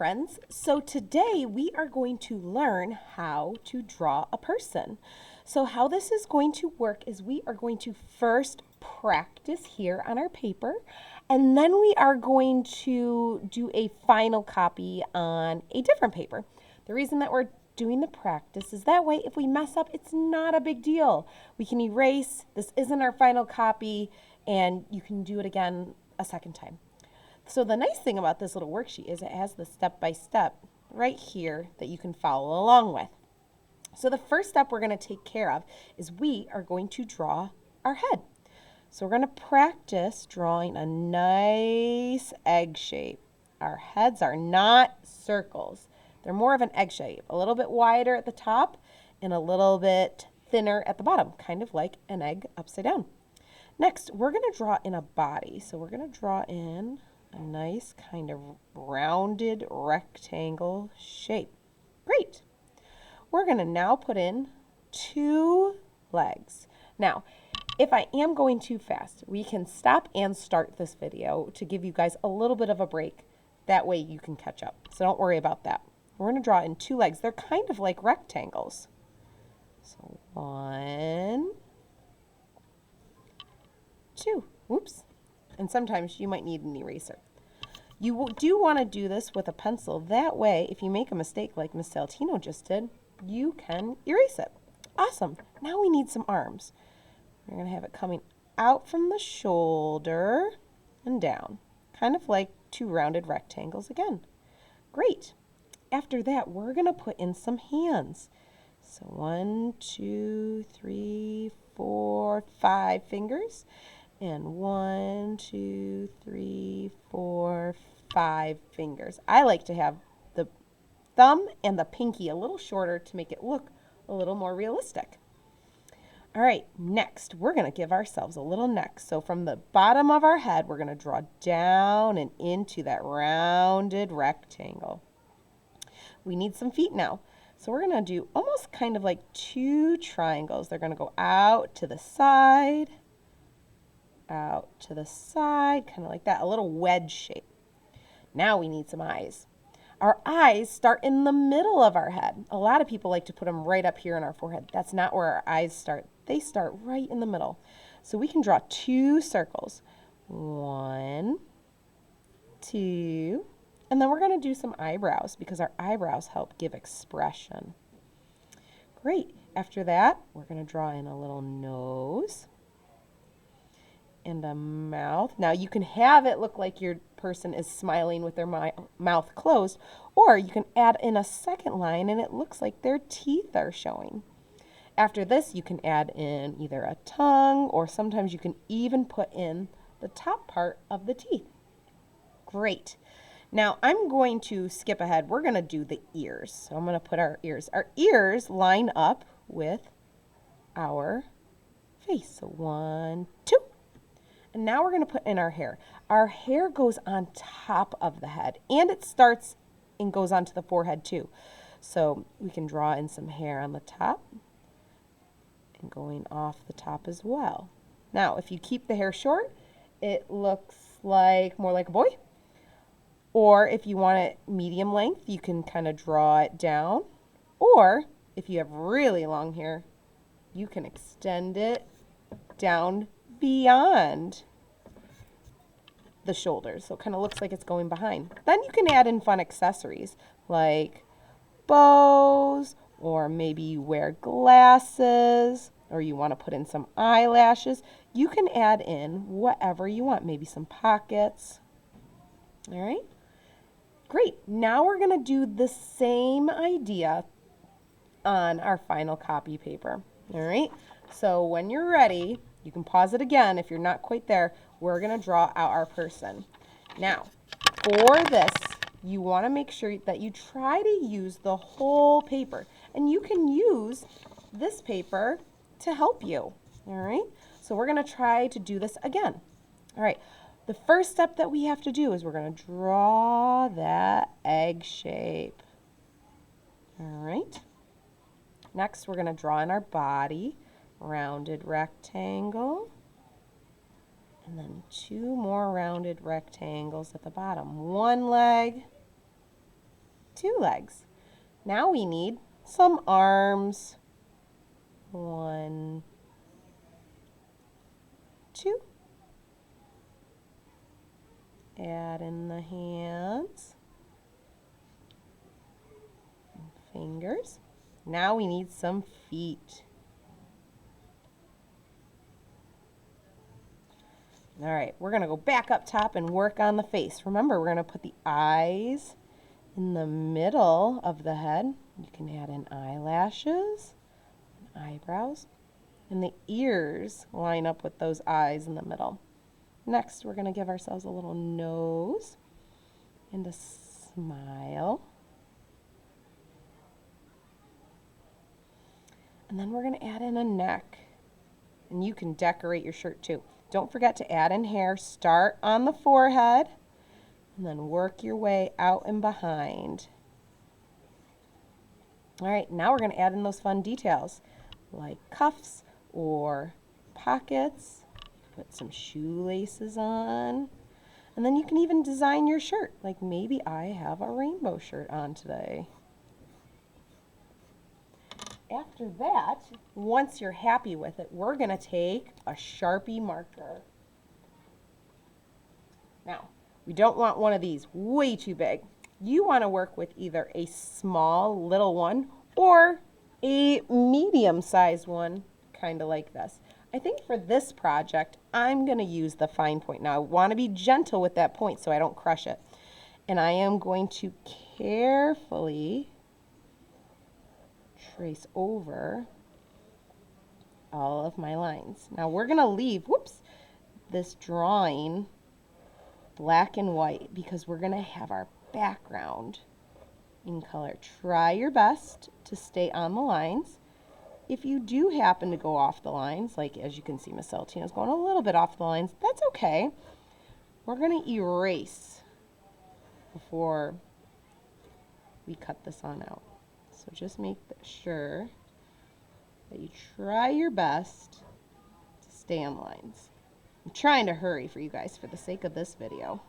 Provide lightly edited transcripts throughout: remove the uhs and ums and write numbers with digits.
friends. So today we are going to learn how to draw a person. So how this is going to work is we are going to first practice here on our paper, and then we are going to do a final copy on a different paper. The reason that we're doing the practice is that way if we mess up, it's not a big deal. We can erase, this isn't our final copy, and you can do it again a second time. So the nice thing about this little worksheet is it has the step-by-step right here that you can follow along with. So the first step we're going to take care of is we are going to draw our head. So we're going to practice drawing a nice egg shape. Our heads are not circles. They're more of an egg shape, a little bit wider at the top and a little bit thinner at the bottom, kind of like an egg upside down. Next, we're going to draw in a body. So we're going to draw in a nice kind of rounded rectangle shape. Great. We're going to now put in 2 legs. Now, if I am going too fast, we can stop and start this video to give you guys a little bit of a break. That way you can catch up. So don't worry about that. We're going to draw in 2 legs. They're kind of like rectangles. So 1, 2. Whoops. And sometimes you might need an eraser. You do want to do this with a pencil. That way, if you make a mistake like Miss Saltino just did, you can erase it. Awesome. Now we need some arms. We're going to have it coming out from the shoulder and down, kind of like 2 rounded rectangles again. Great. After that, we're going to put in some hands. So 1, 2, 3, 4, 5 fingers. And 1, 2, 3, 4, 5 fingers. I like to have the thumb and the pinky a little shorter to make it look a little more realistic. All right, next we're going to give ourselves a little neck. So from the bottom of our head, we're going to draw down and into that rounded rectangle. We need some feet now. So we're going to do almost kind of like 2 triangles. They're going to go out to the side, out to the side, kind of like that, a little wedge shape. Now we need some eyes. Our eyes start in the middle of our head. A lot of people like to put them right up here in our forehead. That's not where our eyes start. They start right in the middle. So we can draw 2 circles. 1, 2, and then we're going to do some eyebrows because our eyebrows help give expression. Great. After that, we're going to draw in a little nose and a mouth. Now you can have it look like your person is smiling with their mouth closed, or you can add in a second line and it looks like their teeth are showing. After this, you can add in either a tongue, or sometimes you can even put in the top part of the teeth. Great. Now I'm going to skip ahead. We're going to do the ears. So I'm going to put our ears. Our ears line up with our face. So 1, 2. And now we're going to put in our hair. Our hair goes on top of the head, and it starts and goes onto the forehead too. So we can draw in some hair on the top and going off the top as well. Now, if you keep the hair short, it looks like more like a boy. Or if you want it medium length, you can kind of draw it down. Or if you have really long hair, you can extend it down beyond the shoulders, so it kind of looks like it's going behind. Then you can add in fun accessories like bows, or maybe you wear glasses, or you want to put in some eyelashes. You can add in whatever you want, maybe some pockets. All right, great. Now we're going to do the same idea on our final copy paper. All right, so when you're ready, you can pause it again if you're not quite there. We're going to draw out our person. Now, for this, you want to make sure that you try to use the whole paper. And you can use this paper to help you. All right? So we're going to try to do this again. All right. The first step that we have to do is we're going to draw that egg shape. All right. Next, we're going to draw in our body. Rounded rectangle, and then 2 more rounded rectangles at the bottom. 1 leg 2 legs. Now we need some arms. 1, 2. Add in the hands, and fingers. Now we need some feet. All right, we're going to go back up top and work on the face. Remember, we're going to put the eyes in the middle of the head. You can add in eyelashes, and eyebrows, and the ears line up with those eyes in the middle. Next, we're going to give ourselves a little nose and a smile. And then we're going to add in a neck. And you can decorate your shirt too. Don't forget to add in hair. Start on the forehead and then work your way out and behind. All right, now we're going to add in those fun details like cuffs or pockets. Put some shoelaces on. And then you can even design your shirt. Like maybe I have a rainbow shirt on today. After that, once you're happy with it, we're going to take a Sharpie marker. Now, we don't want one of these way too big. You want to work with either a small little one or a medium-sized one, kind of like this. I think for this project, I'm going to use the fine point. Now, I want to be gentle with that point so I don't crush it. And I am going to carefully trace over all of my lines. Now, we're going to leave, this drawing black and white because we're going to have our background in color. Try your best to stay on the lines. If you do happen to go off the lines, like as you can see, Miss Celestina's going a little bit off the lines, that's okay. We're going to erase before we cut this on out. So just make sure that you try your best to stay on the lines. I'm trying to hurry for you guys for the sake of this video.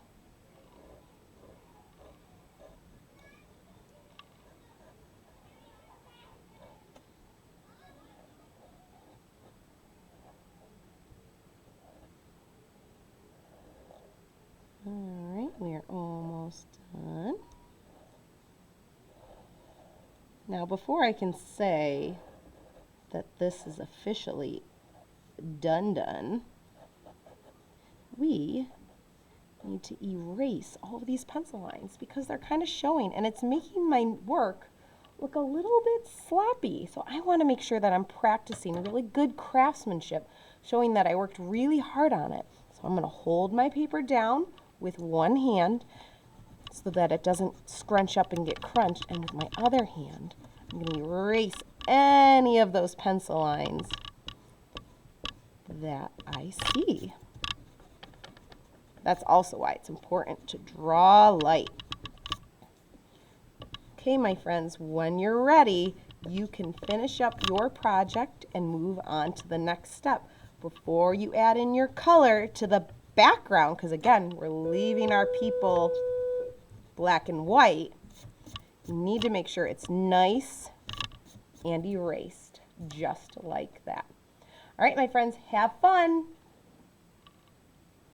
Alright, we are almost done. Now, before I can say that this is officially done, we need to erase all of these pencil lines because they're kind of showing and it's making my work look a little bit sloppy. So I want to make sure that I'm practicing really good craftsmanship, showing that I worked really hard on it. So I'm going to hold my paper down with one hand so that it doesn't scrunch up and get crunched, and with my other hand I'm going to erase any of those pencil lines that I see. That's also why it's important to draw light. Okay, my friends, when you're ready, you can finish up your project and move on to the next step. Before you add in your color to the background, because again, we're leaving our people black and white, you need to make sure it's nice and erased, just like that. All right, my friends, have fun.